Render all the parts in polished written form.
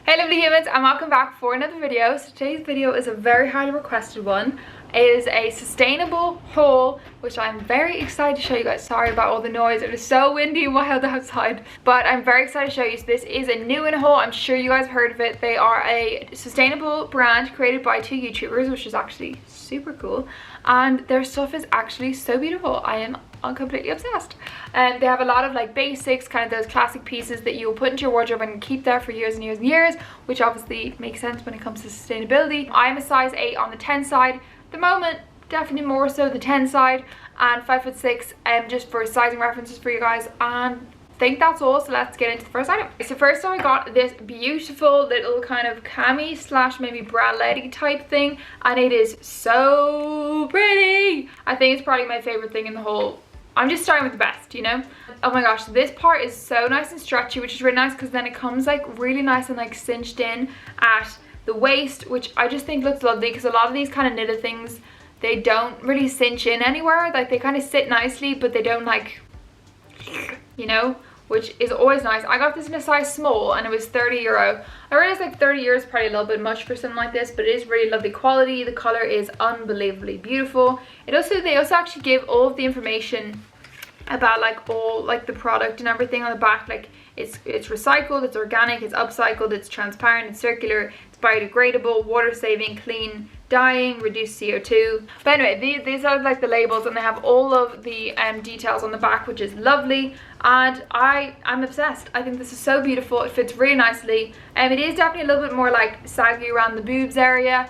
Hey lovely humans, and welcome back for another video. So today's video is a very highly requested one. It is a sustainable haul, which I'm very excited to show you guys. Sorry about all the noise, it is so windy and wild outside, but I'm very excited to show you. So this is a new in haul. I'm sure you guys have heard of it. They are a sustainable brand created by two YouTubers, which is actually super cool, and their stuff is actually so beautiful. I'm completely obsessed. And they have a lot of like basics, kind of those classic pieces that you'll put into your wardrobe and keep there for years and years and years, which obviously makes sense when it comes to sustainability. I'm a size 8 on the 10 side at the moment, definitely more so the 10 side, and 5'6", just for sizing references for you guys. And I think that's all, so let's get into the first item. So first I got this beautiful little kind of cami slash maybe bralette type thing, and it is so pretty. I think it's probably my favorite thing in the whole. I'm just starting with the best, you know? Oh my gosh, this part is so nice and stretchy, which is really nice because then it comes like really nice and like cinched in at the waist, which I just think looks lovely because a lot of these kind of knitted things, they don't really cinch in anywhere. Like they kind of sit nicely, but they don't like, you know, which is always nice. I got this in a size small and it was €30. I realize like €30 is probably a little bit much for something like this, but it is really lovely quality. The color is unbelievably beautiful. They also actually give all of the information about like all like the product and everything on the back. Like it's recycled, it's organic, it's upcycled, it's transparent, it's circular, it's biodegradable, water saving, clean, dyeing, reduced CO2. But anyway, these are like the labels, and they have all of the details on the back, which is lovely, and I'm obsessed. I think this is so beautiful. It fits really nicely, and it is definitely a little bit more like saggy around the boobs area,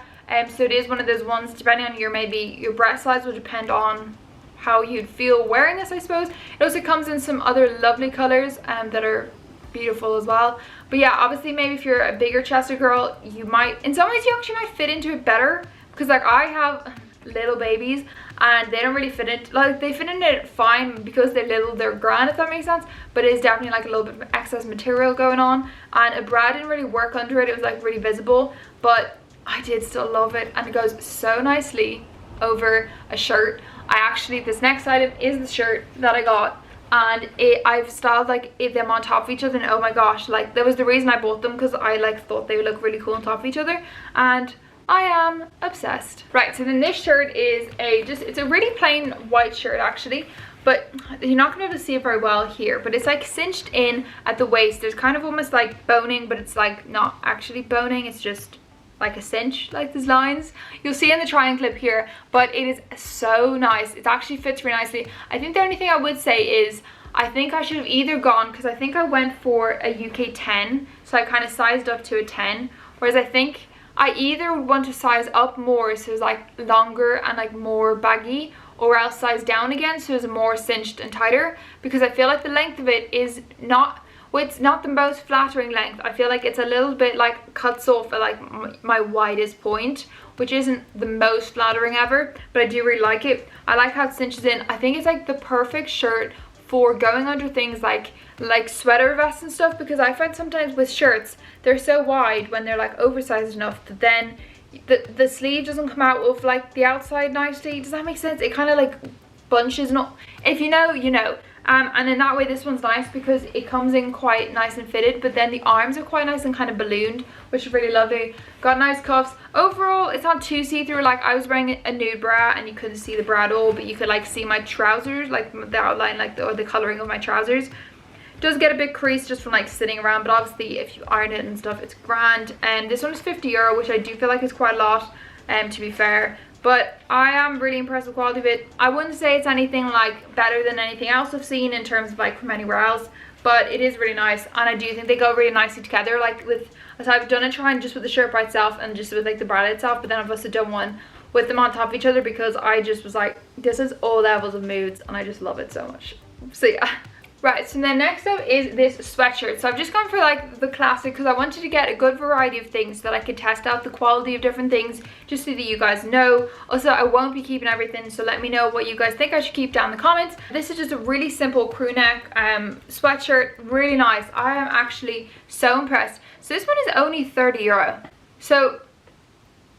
so it is one of those ones, depending on your breast size will depend on how you'd feel wearing this, I suppose. It also comes in some other lovely colors that are beautiful as well. But yeah, obviously maybe if you're a bigger chested girl, you might, in some ways you actually might fit into it better, because like I have little babies and they don't really fit it, like they fit in it fine because they're little, they're grand, if that makes sense, but it is definitely like a little bit of excess material going on, and a bra didn't really work under it. It was like really visible, but I did still love it, and it goes so nicely over a shirt. This next item is the shirt that I got, and I've styled like them on top of each other, and oh my gosh, like that was the reason I bought them, because I like thought they would look really cool on top of each other, and I am obsessed. Right, so then this shirt is it's a really plain white shirt actually, but you're not gonna be able to see it very well here, but it's like cinched in at the waist. There's kind of almost like boning, but it's like not actually boning, it's just like a cinch, like these lines you'll see in the triangle clip here, but it is so nice. It actually fits really nicely. I think the only thing I would say is I think I should have either gone, because I think I went for a UK 10, so I kind of sized up to a 10, whereas I think I either would want to size up more so it's like longer and like more baggy, or else size down again so it's more cinched and tighter, because I feel like the length of it is not, well, it's not the most flattering length. I feel like it's a little bit like cuts off at like my widest point, which isn't the most flattering ever, but I do really like it. I like how it cinches in. I think it's like the perfect shirt for going under things like sweater vests and stuff, because I find sometimes with shirts they're so wide when they're like oversized enough that then the sleeve doesn't come out of like the outside nicely. Does that make sense? It kind of like bunches, not, if you know, you know. And in that way this one's nice because it comes in quite nice and fitted, but then the arms are quite nice and kind of ballooned, which is really lovely. Got nice cuffs. Overall it's not too see-through. Like I was wearing a nude bra and you couldn't see the bra at all, but you could like see my trousers, like the outline, like or the coloring of my trousers. It does get a bit creased just from like sitting around, but obviously if you iron it and stuff it's grand. And this one is €50, which I do feel like is quite a lot, to be fair. But I am really impressed with the quality of it. I wouldn't say it's anything like better than anything else I've seen in terms of like from anywhere else, but it is really nice, and I do think they go really nicely together. Like with, so I've done a try just with the shirt by itself and just with like the bralette itself, but then I've also done one with them on top of each other, because I just was like, this is all levels of moods and I just love it so much. So yeah. Right, so then next up is this sweatshirt. So I've just gone for like the classic because I wanted to get a good variety of things so that I could test out the quality of different things, just so that you guys know. Also, I won't be keeping everything, so let me know what you guys think I should keep down in the comments. This is just a really simple crew neck sweatshirt, really nice. I am actually so impressed. So this one is only €30. So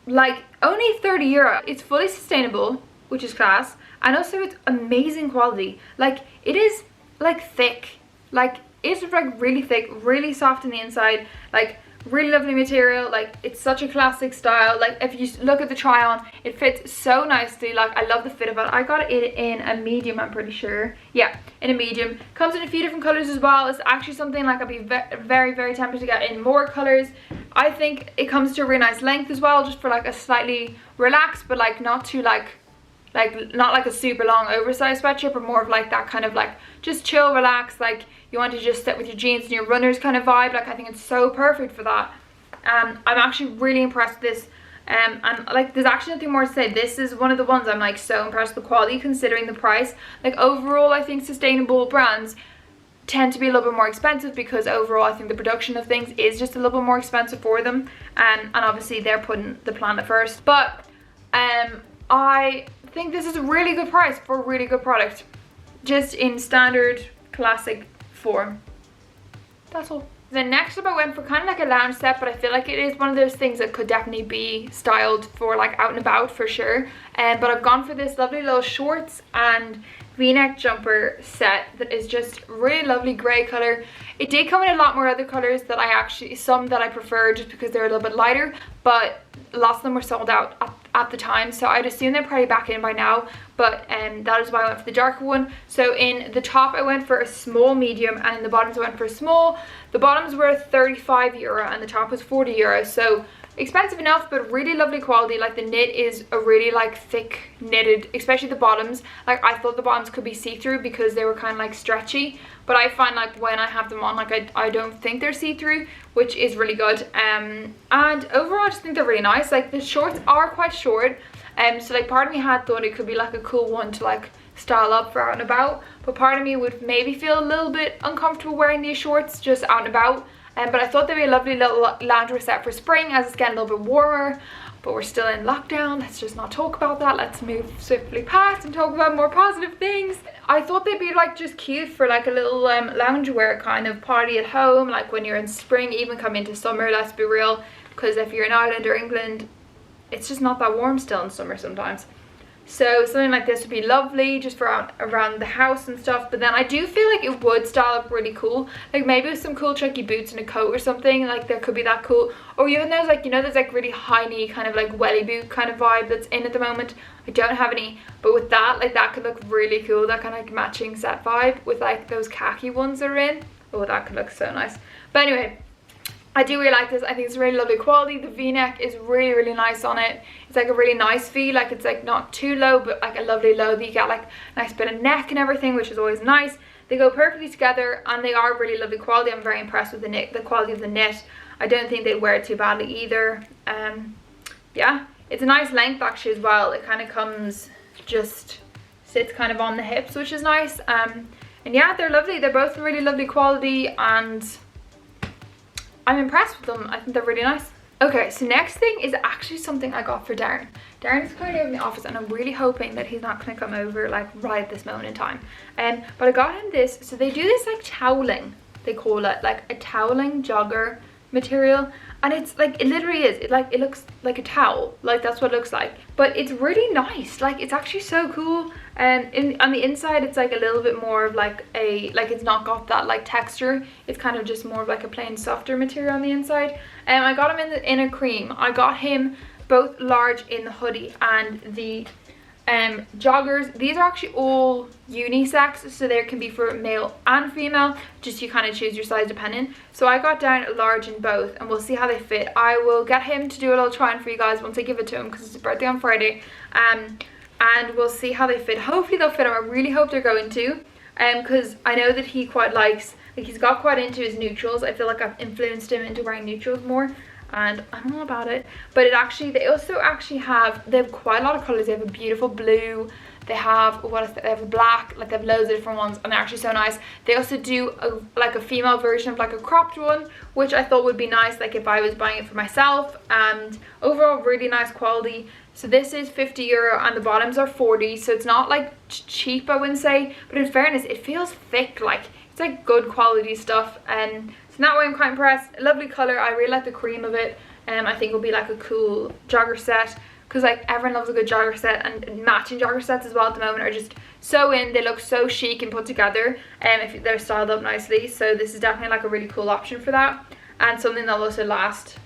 like only €30. It's fully sustainable, which is class, and also it's amazing quality. Like it is like thick, like it's like really thick, really soft on the inside, like Really lovely material. Like, it's such a classic style. Like, if you look at the try on, it fits so nicely. Like, I love the fit of it. I got it in a medium, I'm pretty sure. Yeah, in a medium. Comes in a few different colors as well. It's actually something like I'd be very, very tempted to get in more colors. I think it comes to a really nice length as well, just for like a slightly relaxed, but like not too like not like a super long oversized sweatshirt, but more of like that kind of like just chill, relax, like you want to just sit with your jeans and your runners kind of vibe. Like, I think it's so perfect for that. I'm actually really impressed with this. And like, there's actually nothing more to say. This is one of the ones I'm like so impressed with the quality considering the price. Like, overall I think sustainable brands tend to be a little bit more expensive, because overall I think the production of things is just a little bit more expensive for them, and obviously they're putting the planet first. But I think this is a really good price for a really good product, just in standard classic form. That's all. Then next up I went for kind of like a lounge set, but I feel like it is one of those things that could definitely be styled for like out and about for sure. But I've gone for this lovely little shorts and v-neck jumper set that is just really lovely grey colour. It did come in a lot more other colours that some that I prefer just because they're a little bit lighter, but lots of them were sold out at the time, so I'd assume they're probably back in by now. But that is why I went for the darker one. So in the top I went for a small medium, and in the bottoms I went for a small. The bottoms were €35 and the top was €40, so expensive enough, but really lovely quality. Like, the knit is a really like thick knitted, especially the bottoms. Like, I thought the bottoms could be see-through because they were kind of like stretchy, but I find like when I have them on, like I don't think they're see-through, which is really good. And overall I just think they're really nice. Like, the shorts are quite short, so like part of me had thought it could be like a cool one to like style up for out and about, but part of me would maybe feel a little bit uncomfortable wearing these shorts just out and about. But I thought they'd be a lovely little loungewear set for spring as it's getting a little bit warmer, but we're still in lockdown. Let's just not talk about that. Let's move swiftly past and talk about more positive things. I thought they'd be like just cute for like a little loungewear kind of party at home, like when you're in spring, even come into summer, let's be real, because if you're in Ireland or England, it's just not that warm still in summer sometimes. So something like this would be lovely just for around the house and stuff. But then I do feel like it would style up really cool, like maybe with some cool chunky boots and a coat or something. Like, that could be that cool. Or even those, like, you know, there's like really high knee kind of like welly boot kind of vibe that's in at the moment. I don't have any, but with that, like, that could look really cool. That kind of like matching set vibe with like those khaki ones that are in. Oh, that could look so nice. But anyway, I do really like this. I think it's really lovely quality. The v-neck is really, really nice on it. It's like a really nice V, like it's like not too low, but like a lovely low that you get like a nice bit of neck and everything, which is always nice. They go perfectly together and they are really lovely quality. I'm very impressed with the quality of the knit. I don't think they'd wear it too badly either. Yeah, it's a nice length actually as well. It kind of comes, just sits kind of on the hips, which is nice. And yeah, they're lovely. They're both really lovely quality and I'm impressed with them. I think they're really nice. Okay, so next thing is actually something I got for Darren. Darren's currently in the office and I'm really hoping that he's not going to come over like right at this moment in time. But I got him this. So they do this like toweling, they call it, like a toweling jogger material, and it's like, it literally is, it looks like a towel, like that's what it looks like, but it's really nice. Like, it's actually so cool. And on the inside it's like a little bit more of like it's not got that like texture. It's kind of just more of like a plain softer material on the inside. I got him in a cream. I got him both large in the hoodie and the joggers. These are actually all unisex, so they can be for male and female, just you kind of choose your size depending. So I got down a large in both and we'll see how they fit. I will get him to do a little try on for you guys once I give it to him because it's his birthday on Friday, and we'll see how they fit. Hopefully they'll fit him. I really hope they're going to, because I know that he quite likes, like, he's got quite into his neutrals. I feel like I've influenced him into wearing neutrals more, and I don't know about it, but they also have quite a lot of colors. They have a beautiful blue, they have they have a black, like they have loads of different ones, and they're actually so nice. They also do a female version of like a cropped one, which I thought would be nice, like if I was buying it for myself. And overall really nice quality. So this is €50 and the bottoms are 40, so it's not like cheap, I wouldn't say, but in fairness it feels thick, like it's like good quality stuff. And so in that way I'm quite impressed. Lovely color. I really like the cream of it, and I think it'll be like a cool jogger set, because like everyone loves a good jogger set, and matching jogger sets as well at the moment are just so in. They look so chic and put together, if they're styled up nicely. So this is definitely like a really cool option for that. and something that'll also last.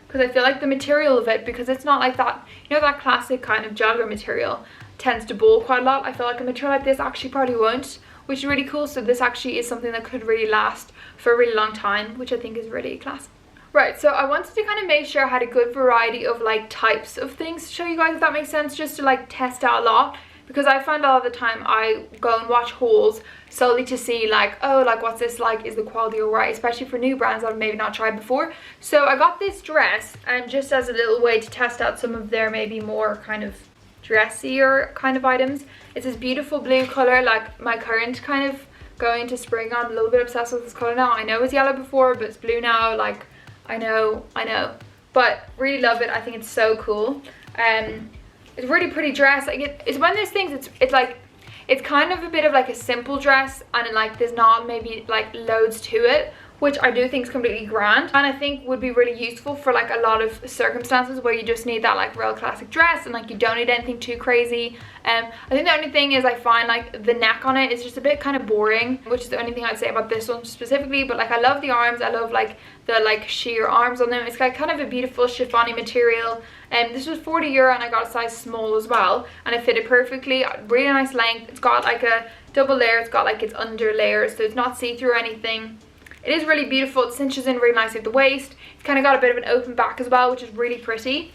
Because I feel like the material of it, because it's not like that, you know, that classic kind of jogger material tends to ball quite a lot. I feel like a material like this actually probably won't, which is really cool. So this actually is something that could really last for a really long time, which I think is really class. Right, so I wanted to kind of make sure I had a good variety of like types of things to show you guys, if that makes sense, just to like test out a lot. Because I find a lot of the time I go and watch hauls solely to see like, oh, like what's this like, is the quality alright, especially for new brands I've maybe not tried before. So I got this dress and just as a little way to test out some of their maybe more kind of dressier kind of items. It's this beautiful blue colour, like my current kind of going to spring. I'm a little bit obsessed with this colour now. I know it was yellow before, but it's blue now. Like, I know, but really love it. I think it's so cool. It's a really pretty dress. Like it's one of those things, it's like, it's kind of a bit of like a simple dress, and like there's not maybe like loads to it, which I do think is completely grand, and I think would be really useful for like a lot of circumstances where you just need that like real classic dress and like you don't need anything too crazy. I think the only thing is I find like the neck on it is just a bit kind of boring, which is the only thing I'd say about this one specifically. But like I love the arms, I love like the like sheer arms on them. It's got kind of a beautiful chiffony material, and this was €40 and I got a size small as well, and it fitted perfectly. Really nice length. It's got like a double layer, it's got like its under layers, so it's not see-through or anything. It is really beautiful. It cinches in really nicely at the waist. It's kind of got a bit of an open back as well, which is really pretty.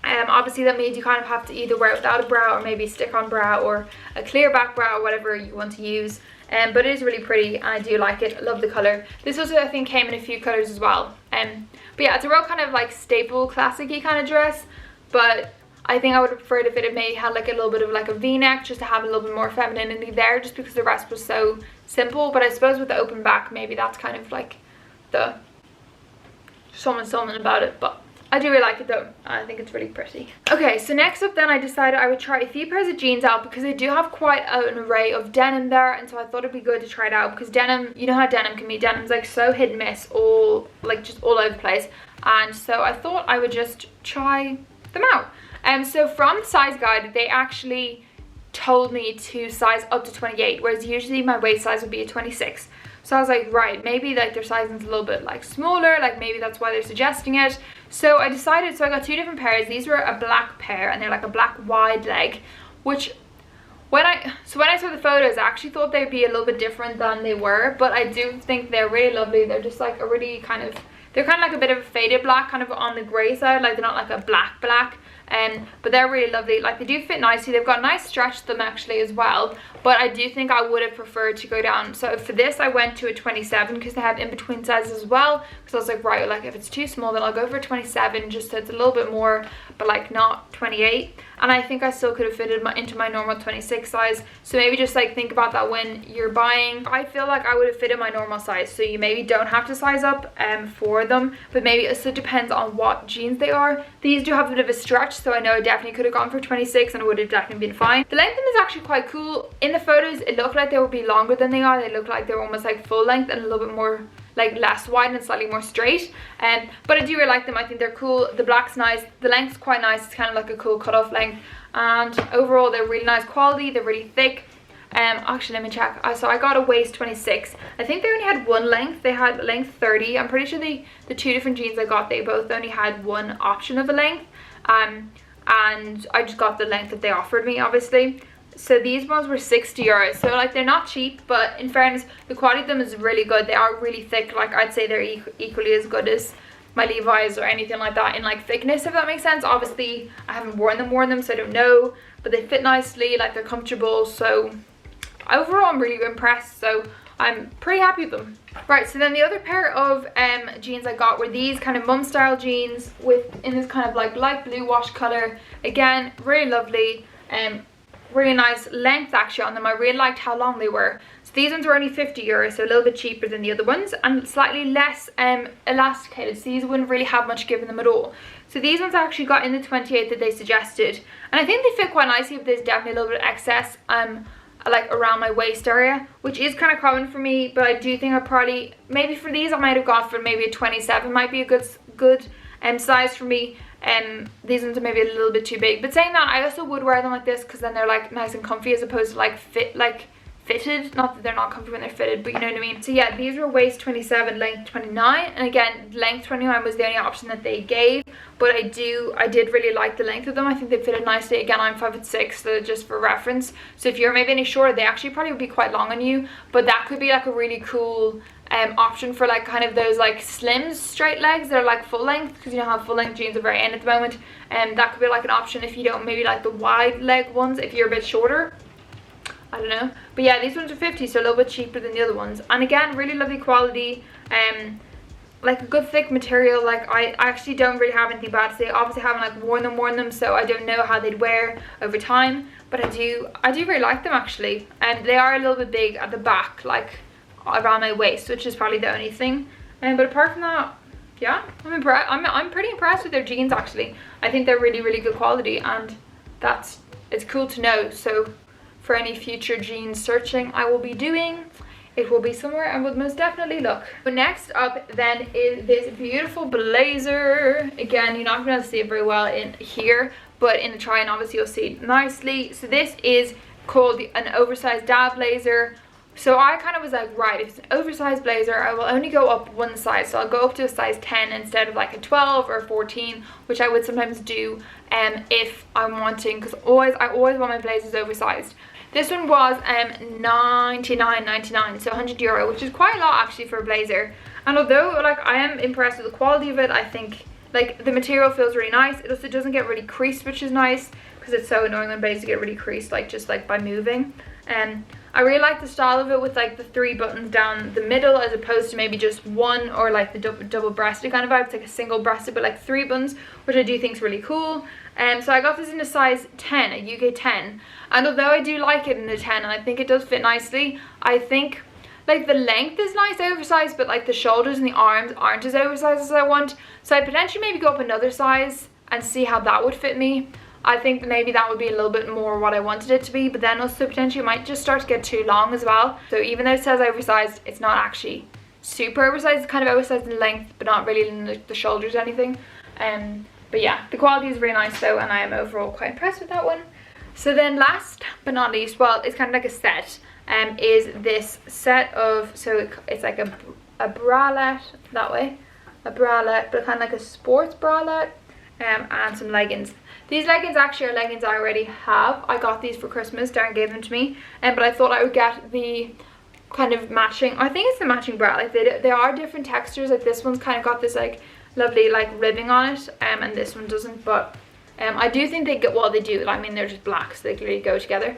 Obviously that means you kind of have to either wear it without a bra or maybe stick on bra or a clear back bra or whatever you want to use. But it is really pretty and I do like it. I love the colour. This also I think came in a few colours as well. But yeah, it's a real kind of like staple classic-y kind of dress, but I think I would have preferred if it had maybe had like a little bit of like a v-neck, just to have a little bit more femininity there, just because the rest was so simple. But I suppose with the open back, maybe that's kind of like the something about it. But I do really like it though. I think it's really pretty. Okay, so next up then I decided I would try a few pairs of jeans out, because they do have quite an array of denim there, and so I thought it'd be good to try it out, because denim, you know how denim can be. Denim's like so hit and miss, all like just all over the place, and so I thought I would just try them out. So from the size guide, they actually told me to size up to 28, whereas usually my waist size would be a 26. So I was like, right, maybe like their sizing's a little bit like smaller, like maybe that's why they're suggesting it. So I decided, so I got two different pairs. These were a black pair, and they're like a black wide leg, which when I saw the photos, I actually thought they'd be a little bit different than they were, but I do think they're really lovely. They're just like a really kind of, they're kind of like a bit of a faded black, kind of on the grey side, like they're not like a black, but they're really lovely. Like they do fit nicely. They've got a nice stretch to them actually as well, but I do think I would have preferred to go down. So for this I went to a 27, because they have in between sizes as well, because I was like, right, like if it's too small then I'll go for a 27, just so it's a little bit more, but like not 28. And I think I still could have fitted into my normal 26 size. So maybe just like think about that when you're buying. I feel like I would have fitted my normal size, so you maybe don't have to size up for them, but maybe it still depends on what jeans they are. These do have a bit of a stretch, so I know I definitely could have gone for 26 and it would have definitely been fine. The length of them is actually quite cool. In the photos it looked like they would be longer than they are. They look like they're almost like full length and a little bit more like less wide and slightly more straight, but I do really like them. I think they're cool. The black's nice, the length's quite nice. It's kind of like a cool cutoff length, and overall they're really nice quality. They're really thick. Actually let me check. So I got a waist 26. I think they only had one length. They had length 30. I'm pretty sure the two different jeans I got, they both only had one option of a length, and I just got the length that they offered me, obviously. So these ones were €60, so like they're not cheap, but in fairness the quality of them is really good. They are really thick. Like I'd say they're equally as good as my Levi's or anything like that in like thickness, if that makes sense. Obviously I haven't worn them, so I don't know, but they fit nicely, like they're comfortable. So overall I'm really impressed, so I'm pretty happy with them. Right, so then the other pair of jeans I got were these kind of mum style jeans in this kind of like light blue wash color. Again, really lovely, really nice length actually on them. I really liked how long they were. So these ones were only €50, so a little bit cheaper than the other ones, and slightly less elasticated, so these wouldn't really have much given them at all. So these ones I actually got in the 28 that they suggested, and I think they fit quite nicely, but there's definitely a little bit of excess like around my waist area, which is kind of common for me. But I do think I probably, maybe for these I might have gone for maybe a 27 might be a good size for me. These ones are maybe a little bit too big, but saying that, I also would wear them like this, because then they're like nice and comfy, as opposed to like fitted. Not that they're not comfy when they're fitted, but you know what I mean. So yeah, these were waist 27, length 29, and again, length 29 was the only option that they gave, but I did really like the length of them. I think they fitted nicely. Again, I'm 5'6", so just for reference, so if you're maybe any shorter, they actually probably would be quite long on you, but that could be like a really cool option for like kind of those like slim straight legs that are like full length, because you know how full length jeans are very in at the moment, and that could be like an option if you don't maybe like the wide leg ones if you're a bit shorter. I don't know, but yeah, these ones are 50, so a little bit cheaper than the other ones, and again, really lovely quality, like a good thick material. Like I actually don't really have anything bad to say. Obviously I haven't like worn them, so I don't know how they'd wear over time, but I do really like them actually, and they are a little bit big at the back, like around my waist, which is probably the only thing, but apart from that, yeah, I'm pretty impressed with their jeans actually. I think they're really, really good quality, and it's cool to know. So for any future jeans searching I will be doing, it will be somewhere I would most definitely look. But next up then is this beautiful blazer. Again, you're not going to be able to see it very well in here, but in the try-on obviously you'll see it nicely. So this is called an oversized dad blazer. So I kind of was like, right, if it's an oversized blazer, I will only go up one size. So I'll go up to a size 10 instead of like a 12 or a 14, which I would sometimes do if I'm wanting, because I always want my blazers oversized. This one was $99.99, so €100, which is quite a lot actually for a blazer. And although like I am impressed with the quality of it, I think like the material feels really nice. It also doesn't get really creased, which is nice, because it's so annoying when blazers get really creased, like just like by moving. I really like the style of it with like the 3 buttons down the middle, as opposed to maybe just one, or like the double breasted kind of vibe. It's like a single breasted but like 3 buttons, which I do think is really cool. So I got this in a size 10, a UK 10, and although I do like it in a 10 and I think it does fit nicely, I think like the length is nice oversized, but like the shoulders and the arms aren't as oversized as I want. So I'd potentially maybe go up another size and see how that would fit me. I think maybe that would be a little bit more what I wanted it to be, but then also potentially it might just start to get too long as well. So even though it says oversized, it's not actually super oversized. It's kind of oversized in length, but not really in the shoulders or anything. But yeah, the quality is really nice though, and I am overall quite impressed with that one. So then last but not least, well, it's kind of like a set, is this set of, so it's like a bralette that way, a bralette, but kind of like a sports bralette, and some leggings. These leggings actually are leggings I already have. I got these for Christmas. Darren gave them to me, but I thought I would get the kind of matching, I think it's the matching bra. Like they are different textures. Like this one's kind of got this like lovely like ribbing on it, and this one doesn't, but I do think they get, well, they do, I mean they're just black, so they really go together.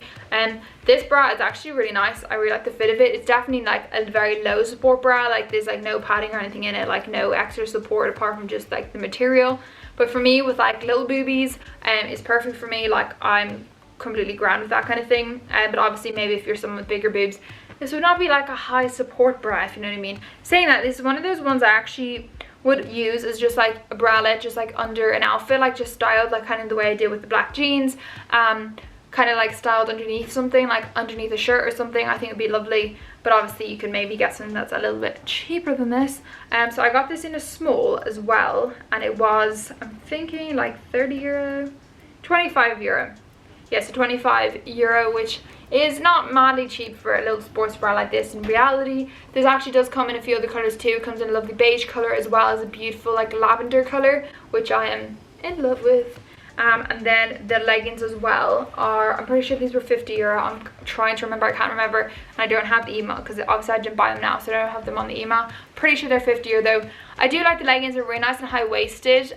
This bra is actually really nice. I really like the fit of it. It's definitely like a very low support bra. Like there's like no padding or anything in it, like no extra support apart from just like the material. But for me, with like little boobies, it's perfect for me. Like I'm completely grand with that kind of thing. But obviously maybe if you're someone with bigger boobs, this would not be like a high support bra, if you know what I mean. Saying that, this is one of those ones I actually would use as just like a bralette, just like under an outfit, like just styled like kind of the way I did with the black jeans, kind of like styled underneath something, like underneath a shirt or something. I think it'd be lovely, but obviously you can maybe get something that's a little bit cheaper than this. So I got this in a small as well, and it was, I'm thinking like €30, €25. Yes, so €25, which is not madly cheap for a little sports bra like this in reality. This actually does come in a few other colours too. It comes in a lovely beige colour as well as a beautiful like lavender colour, which I am in love with. And then the leggings as well are, I'm pretty sure these were €50. I'm trying to remember, I can't remember, and I don't have the email because obviously I didn't buy them now, so I don't have them on the email. Pretty sure they're €50 though. I do like the leggings. They're really nice and high-waisted,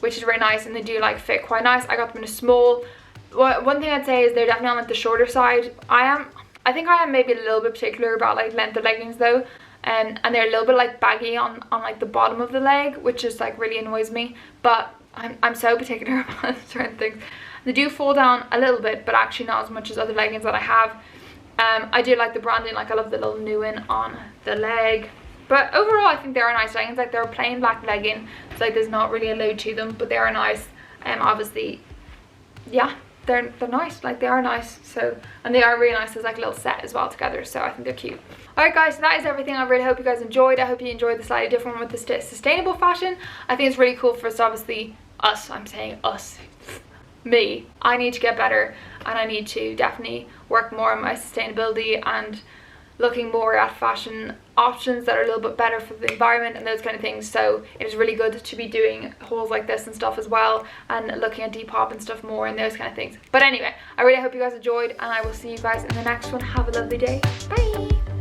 which is really nice, and they do like fit quite nice. I got them in a small. One thing I'd say is they're definitely on like the shorter side. I think I am maybe a little bit particular about like length of leggings though, and they're a little bit like baggy on like the bottom of the leg, which just like really annoys me. But I'm so particular about certain things. They do fall down a little bit, but actually not as much as other leggings that I have. I do like the branding, like I love the little Nguyen on the leg. But overall I think they are nice leggings. Like they're a plain black legging, so like there's not really a load to them, but they are nice. Obviously, yeah, they're nice, like they are nice. So, and they are really nice as like a little set as well together, so I think they're cute. Alright guys, so that is everything. I really hope you guys enjoyed. I hope you enjoyed the slightly different one with the sustainable fashion. I think it's really cool for us, obviously us, I'm saying us, me. I need to get better, and I need to definitely work more on my sustainability and looking more at fashion options that are a little bit better for the environment and those kind of things. So it is really good to be doing hauls like this and stuff as well, and looking at Depop and stuff more and those kind of things. But anyway, I really hope you guys enjoyed, and I will see you guys in the next one. Have a lovely day. Bye.